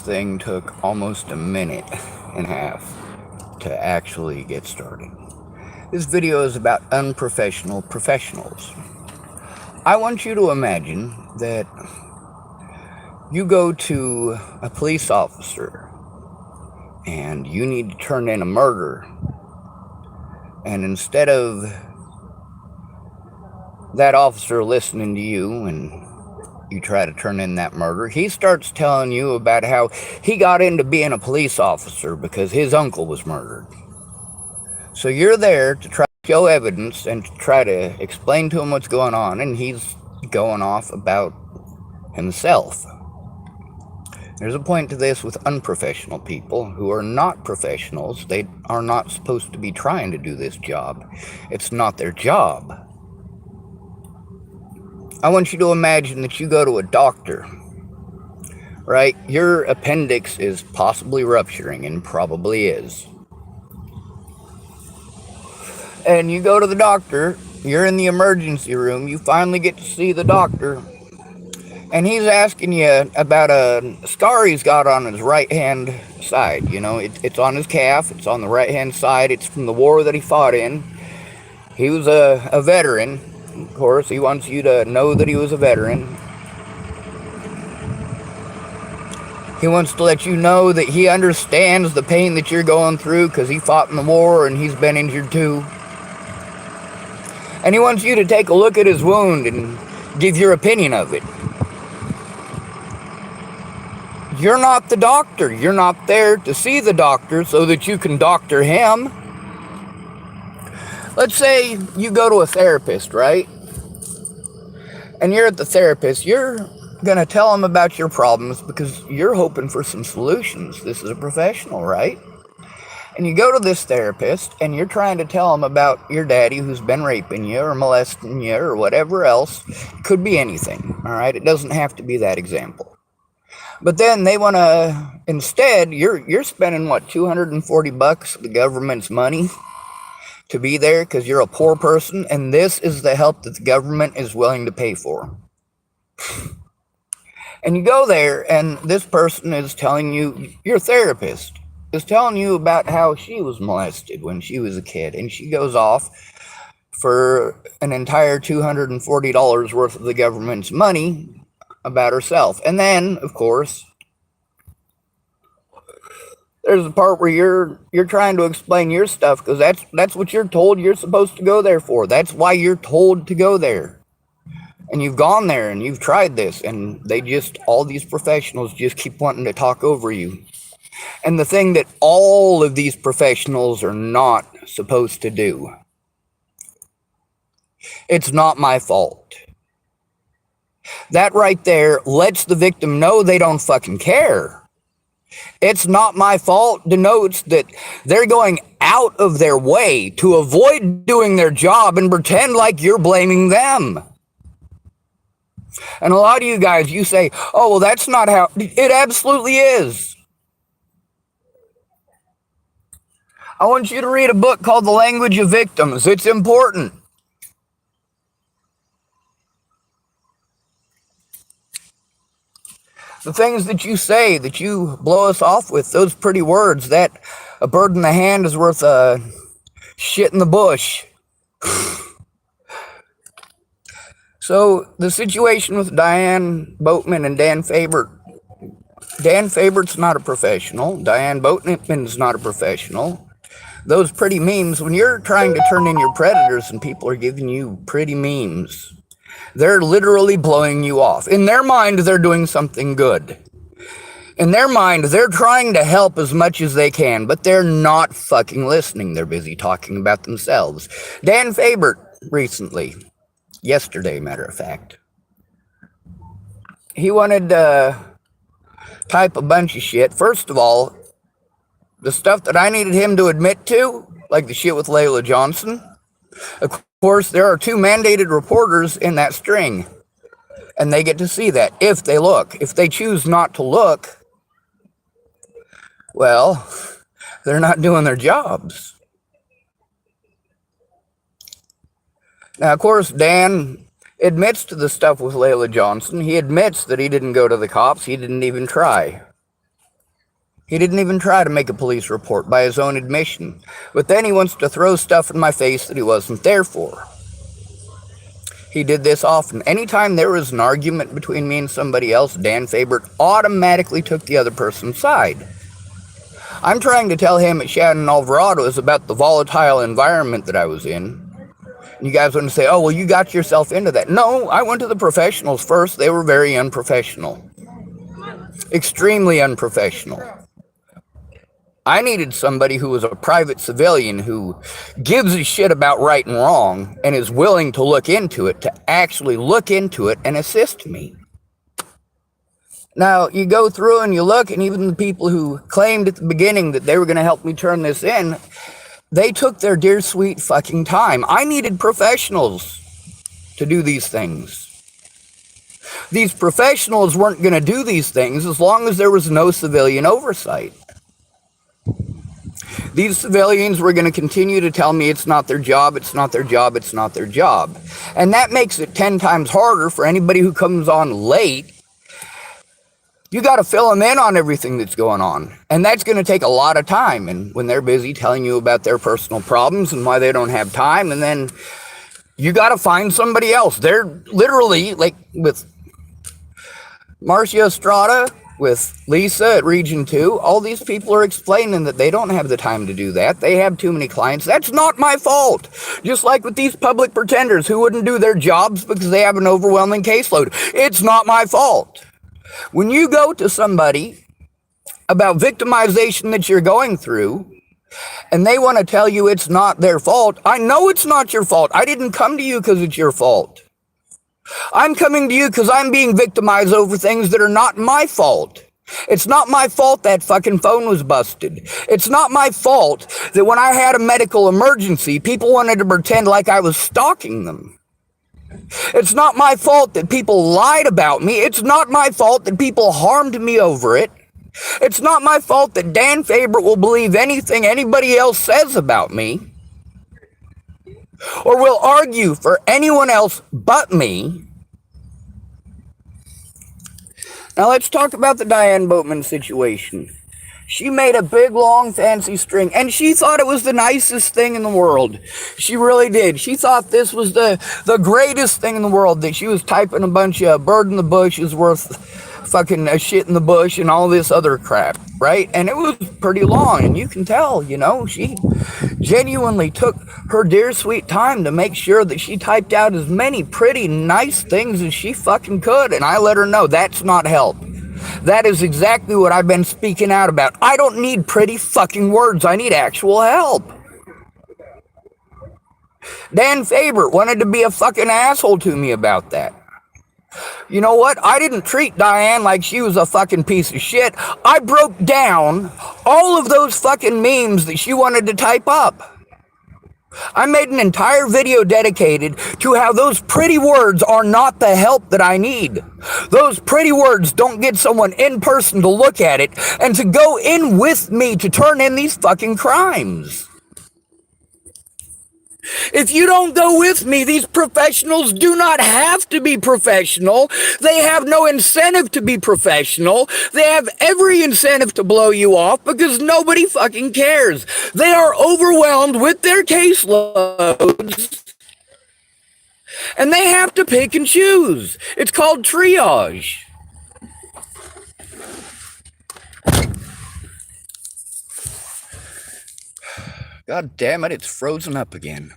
this thing took almost a minute and a half to actually get started. This video is about unprofessional professionals. I want you to imagine that you go to a police officer and you need to turn in a murder, and instead of that officer listening to you and you try to turn in that murder, he starts telling you about how he got into being a police officer because his uncle was murdered. So you're there to try to show evidence and to try to explain to him what's going on, and he's going off about himself. There's a point to this with unprofessional people who are not professionals. They are not supposed to be trying to do this job. It's not their job. I want you to imagine that you go to a doctor, right? Your appendix is possibly rupturing, and probably is. And you go to the doctor, you're in the emergency room, you finally get to see the doctor, and he's asking you about a scar he's got on his right hand side. You know, it's on his calf, it's on the right hand side, it's from the war that he fought in. He was a veteran. Of course, he wants you to know that he was a veteran. He wants to let you know that he understands the pain that you're going through because he fought in the war and he's been injured too. And he wants you to take a look at his wound and give your opinion of it. You're not the doctor. You're not there to see the doctor so that you can doctor him. Let's say you go to a therapist, right? And you're at the therapist. You're going to tell him about your problems because you're hoping for some solutions. This is a professional, right? And you go to this therapist and you're trying to tell him about your daddy who's been raping you or molesting you or whatever else. It could be anything, all right? It doesn't have to be that example. But then they want to, instead, you're spending, what, $240 of the government's money to be there because you're a poor person, and this is the help that the government is willing to pay for. And you go there, and this person is telling you, your therapist is telling you about how she was molested when she was a kid, and she goes off for an entire $240 worth of the government's money about herself. And then, of course, there's a part where you're trying to explain your stuff because that's what you're told you're supposed to go there for. That's why you're told to go there. And you've gone there and you've tried this, and all these professionals just keep wanting to talk over you. And the thing that all of these professionals are not supposed to do, it's not my fault. That right there lets the victim know they don't fucking care. It's not my fault denotes that they're going out of their way to avoid doing their job and pretend like you're blaming them. And a lot of you guys, you say, oh, well, that's not how. It absolutely is. I want you to read a book called The Language of Victims. It's important. The things that you say, that you blow us off with, those pretty words, that a bird in the hand is worth a shit in the bush. So the situation with Diane Boatman and Dan Fabert. Dan Fabert's not a professional. Diane Boatman's not a professional. Those pretty memes, when you're trying to turn in your predators and people are giving you pretty memes, they're literally blowing you off. In their mind, they're doing something good. In their mind, they're trying to help as much as they can, but they're not fucking listening. They're busy talking about themselves. Dan Fabert recently, yesterday, matter of fact, he wanted to type a bunch of shit. First of all, the stuff that I needed him to admit to, like the shit with Layla Johnson. Of course, there are 2 mandated reporters in that string, and they get to see that if they look. If they choose not to look, well, they're not doing their jobs. Now, of course, Dan admits to the stuff with Layla Johnson. He admits that he didn't go to the cops. He didn't even try. He didn't even try to make a police report by his own admission, but then he wants to throw stuff in my face that he wasn't there for. He did this often. Anytime there was an argument between me and somebody else, Dan Faber automatically took the other person's side. I'm trying to tell him at Shannon Alvarado is about the volatile environment that I was in. And you guys want to say, oh, well, you got yourself into that. No, I went to the professionals first. They were very unprofessional. Extremely unprofessional. I needed somebody who was a private civilian who gives a shit about right and wrong and is willing to look into it, to actually look into it and assist me. Now, you go through and you look, and even the people who claimed at the beginning that they were going to help me turn this in, they took their dear sweet fucking time. I needed professionals to do these things. These professionals weren't going to do these things as long as there was no civilian oversight. These civilians were going to continue to tell me it's not their job, it's not their job, it's not their job. And that makes it 10 times harder for anybody who comes on late. You got to fill them in on everything that's going on. And that's going to take a lot of time. And when they're busy telling you about their personal problems and why they don't have time, and then you got to find somebody else. They're literally, like with Marcia Estrada, with Lisa at Region 2, all these people are explaining that they don't have the time to do that. They have too many clients. That's not my fault. Just like with these public pretenders who wouldn't do their jobs because they have an overwhelming caseload. It's not my fault. When you go to somebody about victimization that you're going through, and they want to tell you it's not their fault, I know it's not your fault. I didn't come to you because it's your fault. I'm coming to you because I'm being victimized over things that are not my fault. It's not my fault that fucking phone was busted. It's not my fault that when I had a medical emergency, people wanted to pretend like I was stalking them. It's not my fault that people lied about me. It's not my fault that people harmed me over it. It's not my fault that Dan Faber will believe anything anybody else says about me, or will argue for anyone else but me. Now let's talk about the Diane Boatman situation. She made a big, long, fancy string, and she thought it was the nicest thing in the world. She really did. She thought this was the greatest thing in the world, that she was typing a bunch of bird in the bush is worth fucking a shit in the bush and all this other crap, right? And it was pretty long, and you can tell, you know, she genuinely took her dear sweet time to make sure that she typed out as many pretty nice things as she fucking could, and I let her know that's not help. That is exactly what I've been speaking out about. I don't need pretty fucking words. I need actual help. Dan Faber wanted to be a fucking asshole to me about that. You know what? I didn't treat Diane like she was a fucking piece of shit. I broke down all of those fucking memes that she wanted to type up. I made an entire video dedicated to how those pretty words are not the help that I need. Those pretty words don't get someone in person to look at it and to go in with me to turn in these fucking crimes. If you don't go with me, these professionals do not have to be professional. They have no incentive to be professional. They have every incentive to blow you off because nobody fucking cares. They are overwhelmed with their caseloads, and they have to pick and choose. It's called triage. God damn it, it's frozen up again.